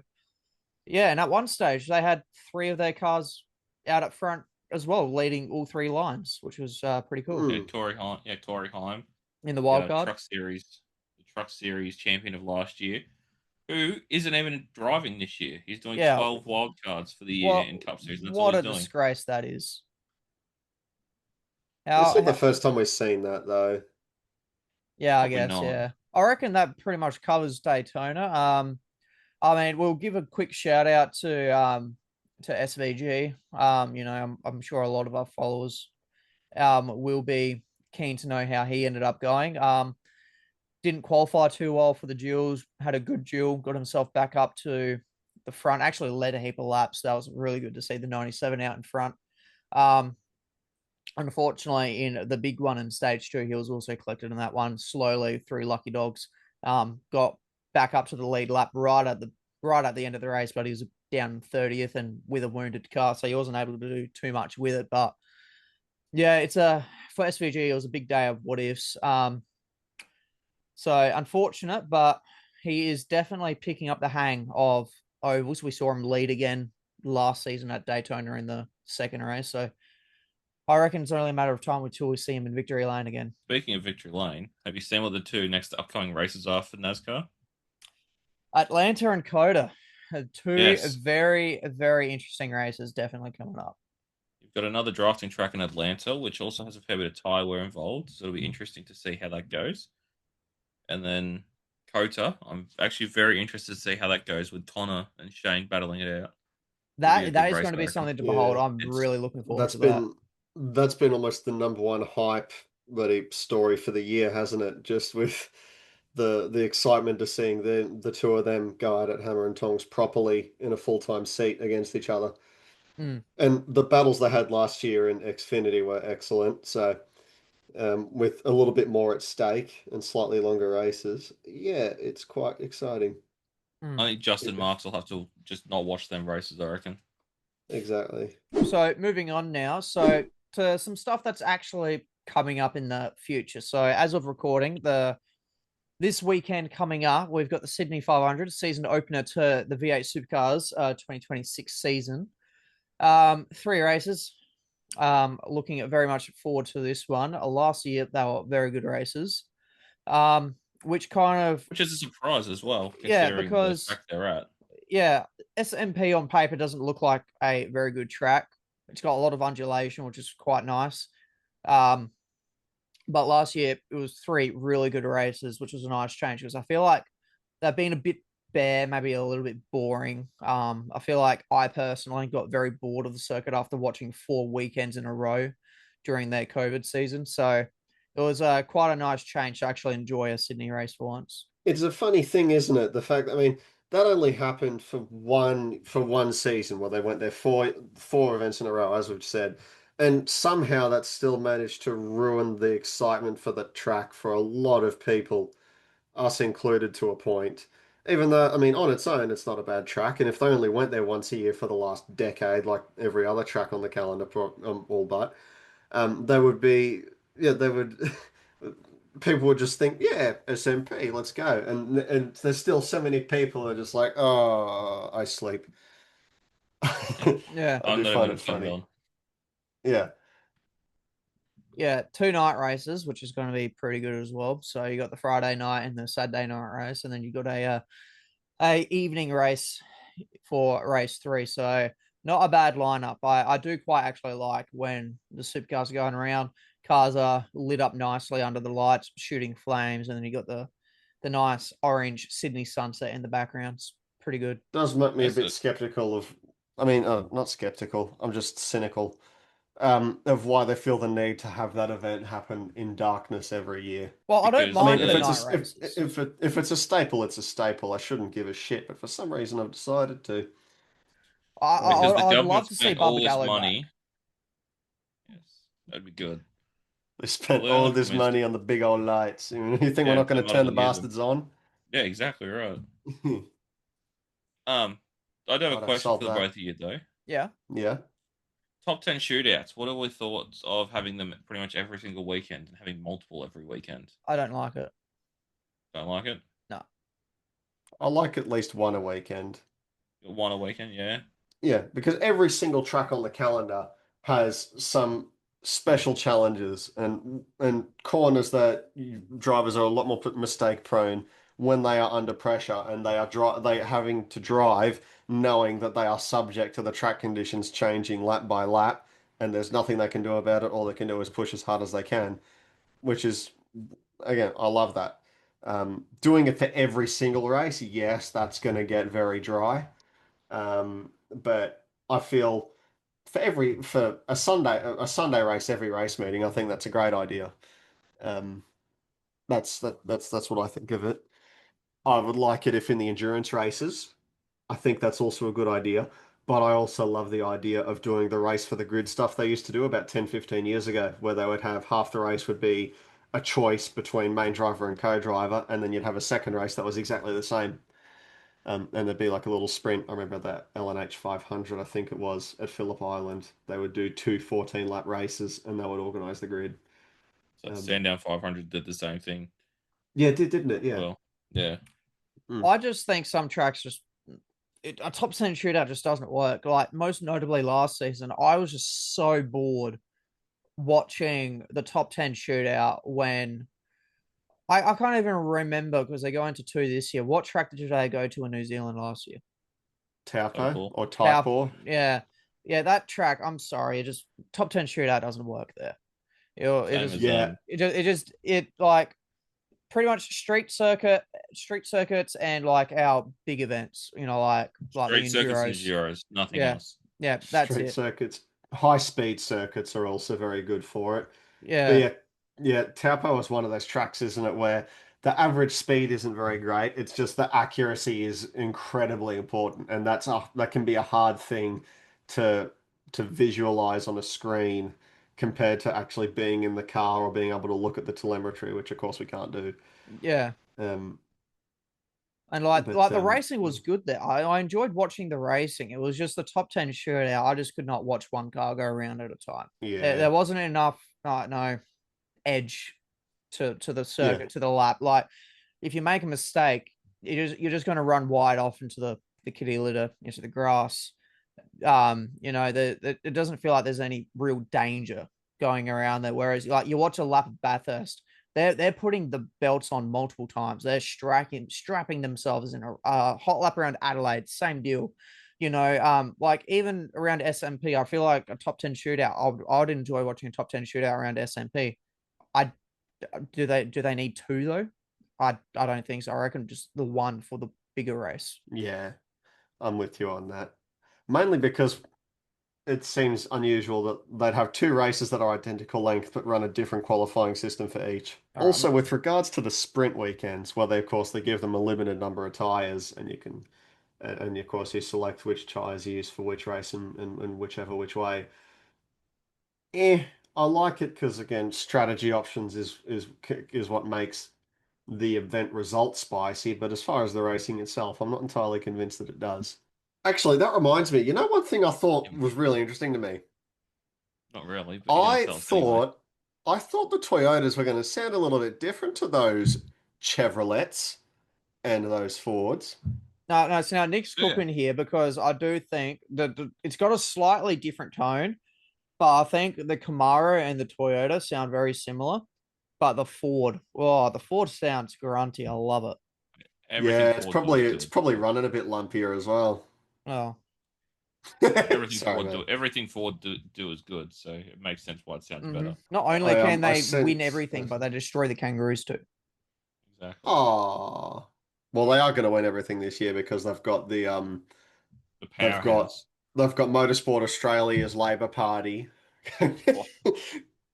yeah, and at one stage they had 3 of their cars out up front as well, leading all 3 lines, which was pretty cool. Yeah, Torrey Heim in the wild card the Truck Series champion of last year, who isn't even driving this year. He's doing 12 wild cards for the year in Cup Series. That's what a disgrace that is. It's not the first time we've seen that, though. Yeah, I guess. Yeah, I reckon that pretty much covers Daytona. I mean, we'll give a quick shout out to SVG. I'm sure a lot of our followers will be keen to know how he ended up going. Didn't qualify too well for the duels, had a good duel, got himself back up to the front, actually led a heap of laps. That was really good to see the 97 out in front. Unfortunately, in the big one in stage 2, he was also collected in that one slowly through lucky dogs. Got back up to the lead lap right at the end of the race, but he was down 30th and with a wounded car, so he wasn't able to do too much with it. But yeah, for SVG, it was a big day of what ifs. So unfortunate, but he is definitely picking up the hang of ovals. We saw him lead again last season at Daytona in the second race. So I reckon it's only a matter of time until we see him in victory lane again. Speaking of victory lane, have you seen what the two next upcoming races are for NASCAR? Atlanta and Coda, two Yes. very, very interesting races definitely coming up. You've got another drafting track in Atlanta, which also has a fair bit of tire wear involved, so it'll be interesting to see how that goes. And then Kota, I'm actually very interested to see how that goes with Tonna and Shane battling it out. It'll be a That good is race, going to I be reckon. something to behold. Yeah, I'm It's really looking forward that's to that. been almost the number one hype bloody story for the year, hasn't it? Just with the excitement of seeing the two of them go out at hammer and tongs properly in a full-time seat against each other. Mm. And the battles they had last year in Xfinity were excellent. So with a little bit more at stake and slightly longer races, yeah, it's quite exciting. Mm. I think Justin Marks will have to just not watch them races, I reckon. Exactly. So moving on now. So to some stuff that's actually coming up in the future. So as of recording, this weekend coming up, we've got the Sydney 500 season opener to the V8 Supercars 2026 season. 3 races. Looking at very much forward to this one. Last year they were very good races. Which kind of Which is a surprise as well, yeah, considering the because track they're at. yeah, SMP on paper doesn't look like a very good track. It's got a lot of undulation, which is quite nice. Um, but last year it was 3 really good races, which was a nice change because I feel like they've been a bit bare, maybe a little bit boring. I feel like I personally got very bored of the circuit after watching 4 weekends in a row during their COVID season. So it was quite a nice change to actually enjoy a Sydney race for once. It's a funny thing, isn't it? The fact, I mean, that only happened for one season where they went there four events in a row, as we've said, and somehow that still managed to ruin the excitement for the track for a lot of people, us included to a point. Even though, I mean, on its own, it's not a bad track, and if they only went there once a year for the last decade, like every other track on the calendar, all but, they would be, yeah, they would. People would just think, yeah, SMP, let's go. And there's still so many people who are just like, oh, I sleep. Yeah. I I'm do not find even it turned funny. on. Yeah. Yeah, 2 night races, which is going to be pretty good as well. So you got the Friday night and the Saturday night race, and then you got a evening race for race 3. So not a bad lineup. I do quite actually like when the supercars are going around. Cars are lit up nicely under the lights, shooting flames, and then you got the nice orange Sydney sunset in the background. It's pretty good. Does make me a That's bit it. skeptical of, I mean, not skeptical, I'm just cynical, of why they feel the need to have that event happen in darkness every year. Well, I don't Because I mean, mind the if it's night a races. if it's a staple, it's a staple. I shouldn't give a shit, but for some reason I've decided to. I, because the I'd government love to see spent all Bubba this Gallo back. money. Yes, that'd be good. They Well, spent they're all not this convinced. money on the big old lights. You think we're Yeah, not they going to might as turn the well use them. bastards on? Yeah, exactly right. Um, I do have a Righto, question solve for that. both of you though. Yeah, Yeah. Top 10 shootouts. What are your thoughts of having them pretty much every single weekend and having multiple every weekend? I don't like it. Don't like it. No. I like at least one a weekend. One a weekend, yeah. Yeah, because every single track on the calendar has some special challenges and corners that drivers are a lot more mistake prone when they are under pressure and they are having to drive knowing that they are subject to the track conditions changing lap by lap and there's nothing they can do about it. All they can do is push as hard as they can, which is again, I love that. Doing it for every single race, yes, that's going to get very dry. But I feel for a Sunday race every race meeting, I think that's a great idea. Um, that's what I think of it. I would like it if in the endurance races. I think that's also a good idea. But I also love the idea of doing the race for the grid stuff they used to do about 10, 15 years ago, where they would have half the race would be a choice between main driver and co-driver, and then you'd have a second race that was exactly the same. And there'd be like a little sprint. I remember that LNH 500, I think it was, at Phillip Island. They would do two 14-lap races and they would organise the grid. So Um, Sandown 500 did the same thing yeah, it did, didn't it? as Yeah. well. Yeah. Mm. I just think some tracks a top 10 shootout just doesn't work. Like most notably last season, I was just so bored watching the top 10 shootout when I can't even remember because they go into two this year. What track did they go to in New Zealand last year? Taupo Cool. or Taipor. Yeah. Yeah, that track, I'm sorry, it just top 10 shootout doesn't work there. It Same just as Yeah, it like pretty much street circuits and like our big events, like the street circuits and enduros. Giros, nothing Yeah. else. Yeah, that's street it. circuits, high speed circuits are also very good for it. But Yeah. yeah, Taupo is one of those tracks, isn't it, where the average speed isn't very great. It's just the accuracy is incredibly important, and that can be a hard thing to visualize on a screen compared to actually being in the car or being able to look at the telemetry, which of course we can't do. Yeah. Um, And like but like the racing was good there. I enjoyed watching the racing. It was just the top 10 shootout. I just could not watch one car go around at a time. There yeah, wasn't enough no edge to the yeah, circuit, to the lap. Like if you make a mistake, you're just going to run wide off into the kitty litter, into the grass. It doesn't feel like there's any real danger going around there. Whereas like you watch a lap of Bathurst, they're putting the belts on multiple times. They're strapping themselves in a hot lap around Adelaide, same deal. Like even around SMP, I feel like a top 10 shootout. I'd enjoy watching a top 10 shootout around SMP. I do they need two though? I don't think so. I reckon just the one for the bigger race. yeah. I'm with you on that. Mainly because it seems unusual that they'd have two races that are identical length but run a different qualifying system for each. All right. Also, with regards to the sprint weekends, where of course they give them a limited number of tires, and of course you select which tires you use for which race and which way. Eh, I like it because again, strategy options is what makes the event result spicy. But as far as the racing itself, I'm not entirely convinced that it does. Actually, that reminds me. You know, one thing I thought Yeah, was really interesting to me. not really, but you can I tell us anyway. thought I thought the Toyotas were going to sound a little bit different to those Chevrolets and those Fords. No. So now Nick's Yeah. cooking here because I do think that it's got a slightly different tone, but I think the Camaro and the Toyota sound very similar. But the Ford sounds grunty. I love it. Everything Yeah, it's Ford do is good. probably running a bit lumpier as well. Oh, Sorry, man. Everything Ford do is good, so it makes sense why it sounds better. not only can I they win sense. everything, but they destroy the kangaroos too. Exactly. Oh, well, they are going to win everything this year because The they've got powerhouse. they've got Motorsport Australia's Labor Party Oh,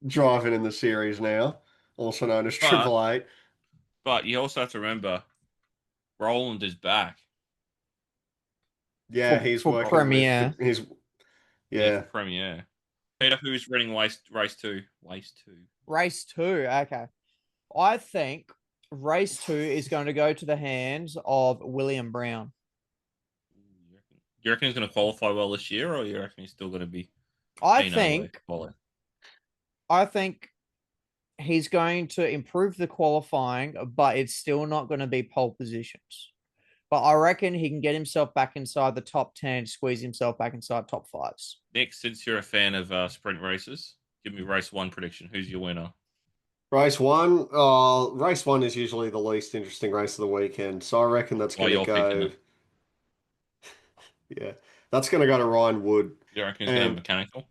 driving in the series now, also known as But Triple Eight. but you also have to remember Roland is back. Yeah, For he's for working with Premier his Yeah, for yeah. Premier. Peter, who's running race two? Race two. race two, okay. I think race two is going to go to the hands of William Brown. You reckon he's going to qualify well this year, or you reckon he's still going to be I Pino way think quality? I think he's going to improve the qualifying, but it's still not going to be pole positions. But I reckon he can get himself back inside the top 10, squeeze himself back inside top fives. Nick, since you're a fan of sprint races, give me race one prediction. Who's your winner? Race one is usually the least interesting race of the weekend, so I reckon that's Why going to you're picking go. it? Yeah, that's going to go to Ryan Wood. You reckon he's going to have And mechanical?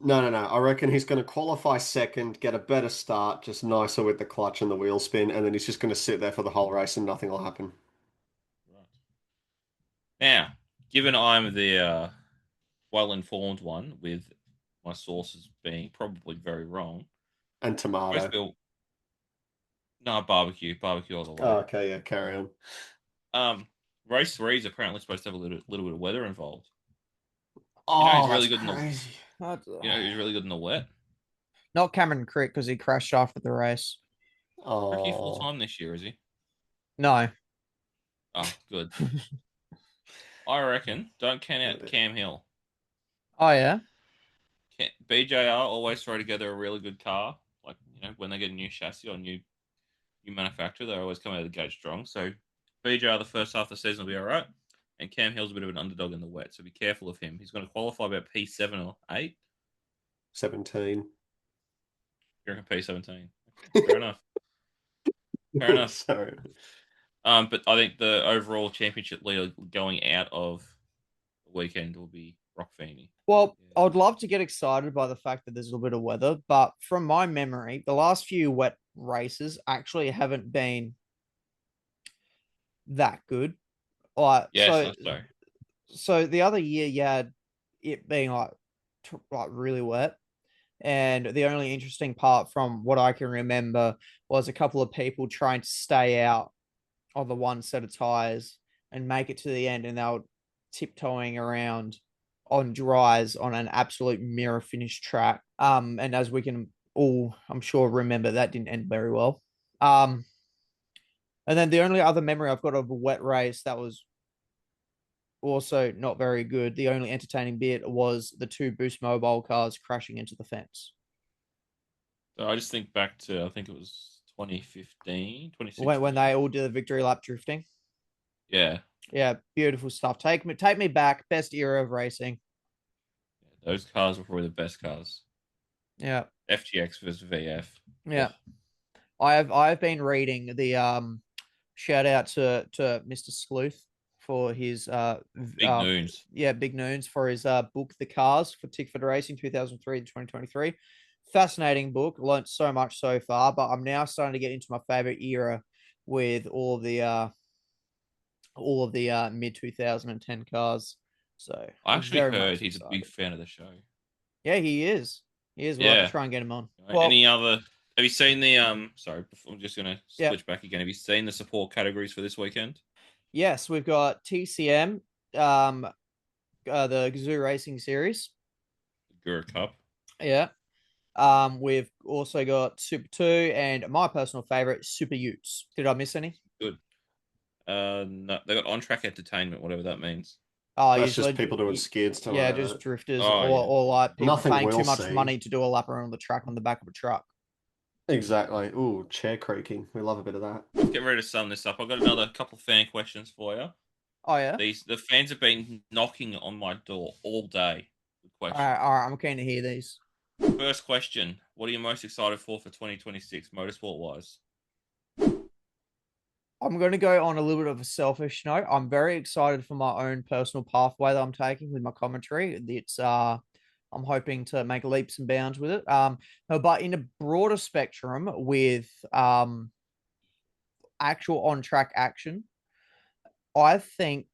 no. I reckon he's going to qualify second, get a better start, just nicer with the clutch and the wheel spin, and then he's just going to sit there for the whole race and nothing will happen. Right. Now, given I'm the well-informed one, with my sources being probably very wrong, And both tomato. feel no barbecue all the Oh, way. okay, yeah, carry on. Um, race three is apparently supposed to have a little bit of weather involved. You know, Oh, he's that's really good in the crazy. he's really good in the wet. Not Cameron Crick because he crashed after the race. Rookie full Oh, time this year, is he? No. Oh, good. I reckon. Don't count out Cam Hill. Oh, yeah. BJR always throw together a really good car. Like when they get a new chassis or new manufacturer, they always come out of the gate strong. So BJR the first half of the season will be all right. And Cam Hill's a bit of an underdog in the wet, so be careful of him. He's going to qualify about P7 or 8. 17. You reckon P17? Fair enough. Fair enough. Sorry. But I think the overall championship leader going out of the weekend will be Rock Feeney. Well, Yeah. I would love to get excited by the fact that there's a little bit of weather, but from my memory, the last few wet races actually haven't been that good. Like Yes, so, so. so the other year you had it being like really wet, and the only interesting part from what I can remember was a couple of people trying to stay out on the one set of tires and make it to the end, and they were tiptoeing around on dries on an absolute mirror finish track. And as we can all, I'm sure, remember, that didn't end very well. And then the only other memory I've got of a wet race that was also not very good, the only entertaining bit was the two Boost Mobile cars crashing into the fence. So I just think back to, I think it was 2015, When 2016. they all did the victory lap drifting. Yeah. Yeah, beautiful stuff. Take me back. Best era of racing. Those cars were probably the best cars. Yeah. FGX versus VF. Yeah. Oh. I've been reading the shout out to Mr. Sleuth for his Big Noons. Yeah, Big Noons for his book The Cars for Tickford Racing 2003 to 2023. Fascinating book. Learned so much so far, but I'm now starting to get into my favorite era with all of the mid 2010 cars. So I actually very heard much he's a excited. big fan of the show. Yeah, he is. He is. We'll have to Yeah. try and get him on. Right. Any other? Have you seen the Sorry, I'm just gonna Yep. switch back again. Have you seen the support categories for this weekend? Yes, we've got TCM, the Gazoo Racing Series. Guru Cup. Yeah. We've also got Super 2 and my personal favorite, Super Utes. Did I miss any? Good. No, they got on track entertainment, whatever that means. Oh, That's usually, just people doing skids to yeah, just drifters Oh, yeah. or like people Nothing paying we'll too much see. money to do a lap around the track on the back of a truck. Exactly. Ooh, chair creaking. We love a bit of that. Get ready to sum this up. I've got another couple of fan questions for you. Oh yeah. The fans have been knocking on my door all day with questions. All right. I'm keen to hear these. First question: what are you most excited for 2026, motorsport wise? I'm going to go on a little bit of a selfish note. I'm very excited for my own personal pathway that I'm taking with my commentary. It's I'm hoping to make leaps and bounds with it. But in a broader spectrum with actual on track action, I think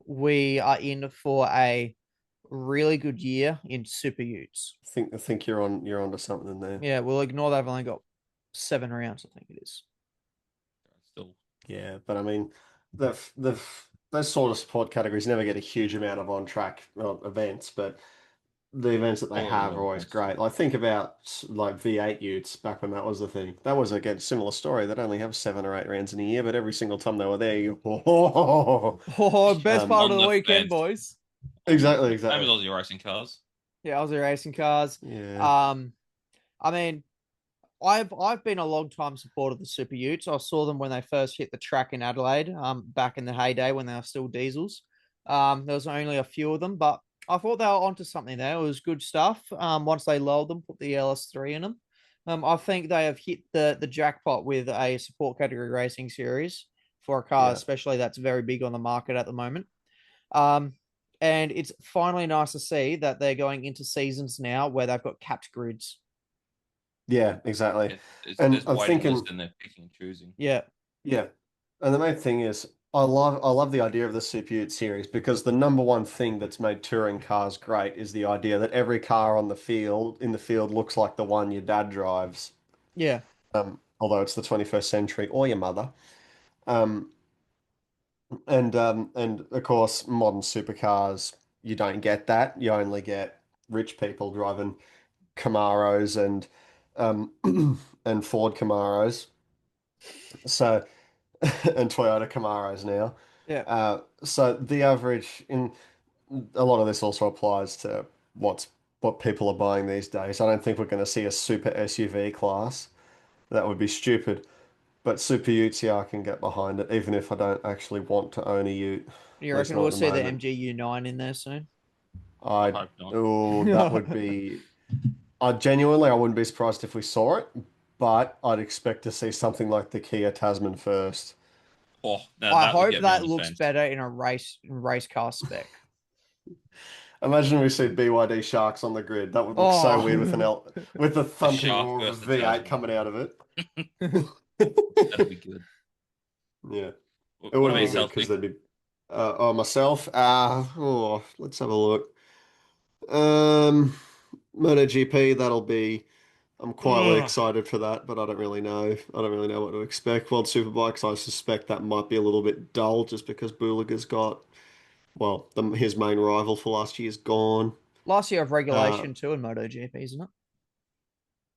we are in for a really good year in Super Utes. I think you're onto something there. Yeah, we'll ignore that. I've only got 7 rounds, I think it is. Still, Yeah, but I mean, those sort of sport categories never get a huge amount of on track events, but the events that they have are always great. Like think about like V8 Utes back when that was the thing. That was again similar story. They'd only have 7 or 8 rounds in a year, but every single time they were there, you Best part of the weekend, fence. boys. Exactly. Same as Aussie racing cars. Yeah, Aussie racing cars. Yeah. I mean, I've been a long time supporter of the Super Utes. I saw them when they first hit the track in Adelaide, back in the heyday when they were still diesels. There was only a few of them, but I thought they were onto something there. It was good stuff. Once they lowered them, put the LS3 in them. I think they have hit the jackpot with a support category racing series for a car, especially that's very big on the market at the moment. And it's finally nice to see that they're going into seasons now where they've got capped grids. Yeah, exactly. And I'm thinking, and they're picking and choosing. Yeah. And the main thing is, I love the idea of the Super Ute series because the number one thing that's made touring cars great is the idea that every car in the field looks like the one your dad drives. Yeah. Although it's the 21st century or your mother. And of course, modern supercars, you don't get that. You only get rich people driving Camaros and and Ford Camaros. So and Toyota Camaros now. Yeah. So the average in a lot of this also applies to what people are buying these days. I don't think we're going to see a super SUV class. That would be stupid. But Super Utes, yeah, I can get behind it, even if I don't actually want to own a Ute. Do you At least reckon not we'll at the see the moment. MGU9 in there soon? I I hope not. oh, that would be. I genuinely, I wouldn't be surprised if we saw it, but I'd expect to see something like the Kia Tasman first. Oh, now I that would hope get me on that the looks fence. better in a race car spec. Imagine we see BYD Sharks on the grid. That would look so weird with Oh, with the The thumping Shark roar of a versus the V8 Tasman. coming out of it. That'd be good. Yeah, it What would about be good oh. yourself, because Nick? there'd be. Myself. Let's have a look. Um, MotoGP. That'll be. I'm quietly Ugh. excited for that, but I don't really know. I don't really know what to expect. World Superbikes. I suspect that might be a little bit dull, just because Booliga's got. Well, his main rival for last year's gone. Last year of Uh, regulation too in MotoGP, isn't it?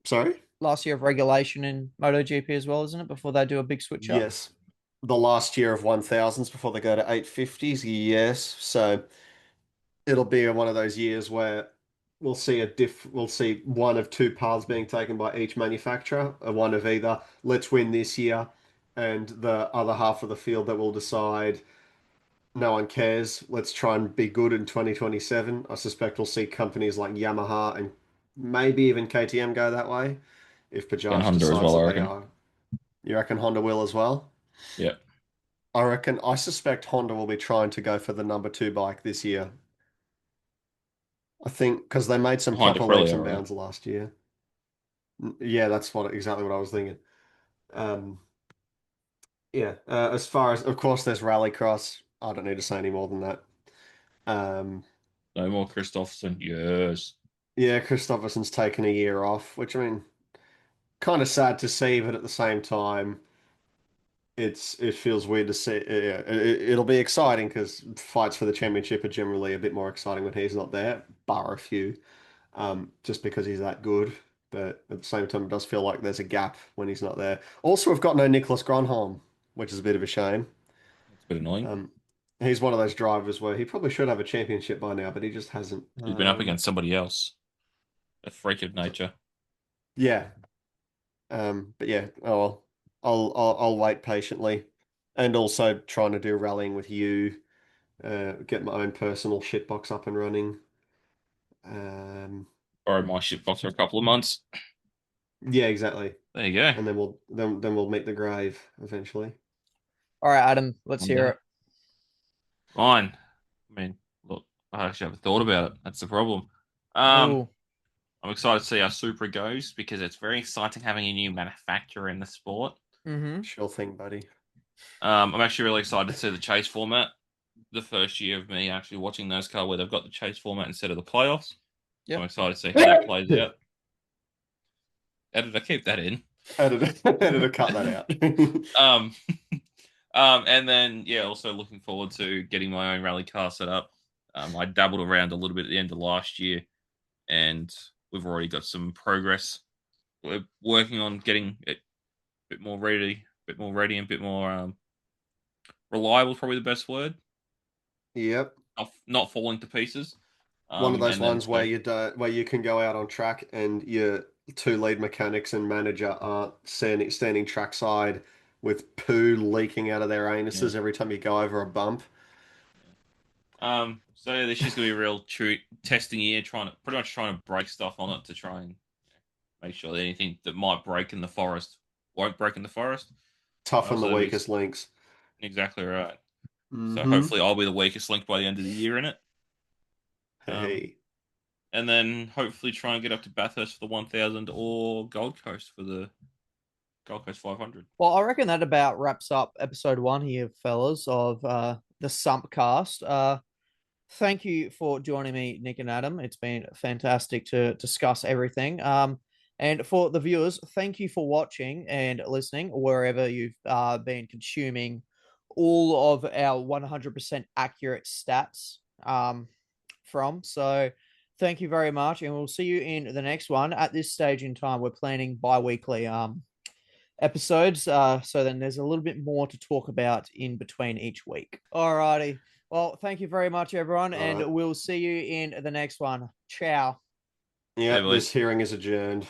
sorry. Last year of regulation in MotoGP as well, isn't it? Before they do a big switch up. Yes. The last year of 1000s before they go to 850s. Yes. So it'll be one of those years where we'll see one of two paths being taken by each manufacturer, one of either let's win this year, and the other half of the field that will decide no one cares. Let's try and be good in 2027. I suspect we'll see companies like Yamaha and maybe even KTM go that way if And Bajaj Honda as decides well, that I they reckon. are. You reckon Honda will as well? Yeah. I suspect Honda will be trying to go for the number two bike this year. I think because they made some Behind proper leaps Aprilia, and right? bounds last year. Yeah, that's exactly what I was thinking. Um, yeah, as far as, of course, there's Rallycross. I don't need to say any more than that. Um, No more Christopherson. Yes. yeah, Christopherson's taken a year off, which I mean, kind of sad to see, but at the same time, it feels weird to see. Yeah, it'll be exciting because fights for the championship are generally a bit more exciting when he's not there, bar a few. Just because he's that good. But at the same time, it does feel like there's a gap when he's not there. Also, we've got no Nicholas Gronholm, which is a bit of a shame. That's a bit annoying. Um, he's one of those drivers where he probably should have a championship by now, but he just hasn't. He's been up against somebody else. A freak of nature. Yeah. But yeah. Oh, well. I'll wait patiently, and also trying to do rallying with you. Get my own personal shitbox up and running. Um, Borrowed my shitbox for a couple of months. yeah, exactly. There you go. And then we'll meet the grave eventually. All right, Adam, let's One hear day. it. Fine. I mean, look, I actually haven't thought about it. That's the problem. Um, Oh, I'm excited to see how Supra goes because it's very exciting having a new manufacturer in the sport. mm-hmm. Sure thing, buddy. I'm actually really excited to see the chase format. The first year of me actually watching those cars where they've got the chase format instead of the playoffs. So I'm Yep. excited to see how that plays out. How did I keep that in? Editor, cut that out. Um, and then yeah, also looking forward to getting my own rally car set up. I dabbled around a little bit at the end of last year, and we've already got some progress. We're working on getting it a bit more ready, and a bit more reliable. Is probably the best word. Yep. Not falling to pieces. One of those And then ones where so where you can go out on track and your two lead mechanics and manager aren't standing trackside with poo leaking out of their yeah. anuses every time you go over a bump. So yeah, this is gonna be a real true testing year, pretty much trying to break stuff on it to try and make sure that anything that might break in the forest won't break in the forest. Toughen the So weakest links. exactly right. So Mm-hmm. hopefully I'll be the weakest link by the end of the year in it. Um, Hey. and then hopefully try and get up to Bathurst for the 1000 or Gold Coast for the Gold Coast 500. Well, I reckon that about wraps up episode 1 here, fellas, of the Sumpcast. Thank you for joining me, Nick and Adam. It's been fantastic to discuss everything. And for the viewers, thank you for watching and listening wherever you've been consuming all of our 100% accurate stats from. So thank you very much, and we'll see you in the next one. At this stage in time, we're planning bi-weekly episodes. So then there's a little bit more to talk about in between each week. Alrighty. Well, thank you very much, everyone, All and right. we'll see you in the next one. Ciao. Hey Yeah, boys. this hearing is adjourned.